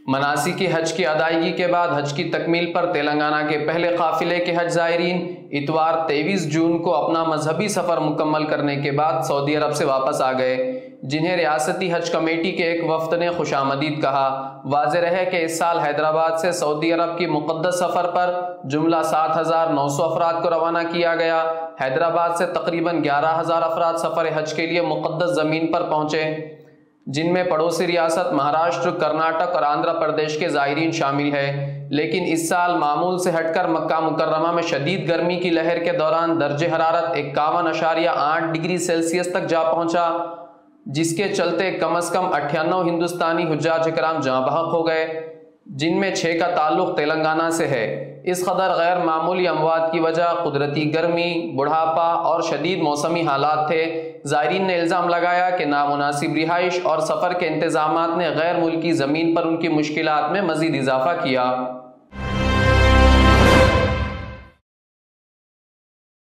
مناسک حج کی ادائیگی کے بعد حج کی تکمیل پر تلنگانہ کے پہلے قافلے کے حج زائرین اتوار 23 جون کو اپنا مذہبی سفر مکمل کرنے کے بعد سعودی عرب سے واپس آ گئے، جنہیں ریاستی حج کمیٹی کے ایک وفد نے خوش آمدید کہا۔ واضح رہے کہ اس سال حیدرآباد سے سعودی عرب کی مقدس سفر پر جملہ 7,900 افراد کو روانہ کیا گیا۔ حیدرآباد سے تقریباً 11,000 افراد سفر حج کے لیے مقدس زمین پر پہنچے، جن میں پڑوسی ریاست مہاراشٹر، کرناٹک اور آندھرا پردیش کے زائرین شامل ہیں۔ لیکن اس سال معمول سے ہٹ کر مکہ مکرمہ میں شدید گرمی کی لہر کے دوران درجہ حرارت 51.8 ڈگری سیلسیس تک جا پہنچا، جس کے چلتے کم از کم 98 ہندوستانی حجاج کرام جاں بحق ہو گئے، جن میں 6 کا تعلق تلنگانہ سے ہے۔ اس قدر غیر معمولی اموات کی وجہ قدرتی گرمی، بڑھاپا اور شدید موسمی حالات تھے۔ زائرین نے الزام لگایا کہ نامناسب رہائش اور سفر کے انتظامات نے غیر ملکی زمین پر ان کی مشکلات میں مزید اضافہ کیا۔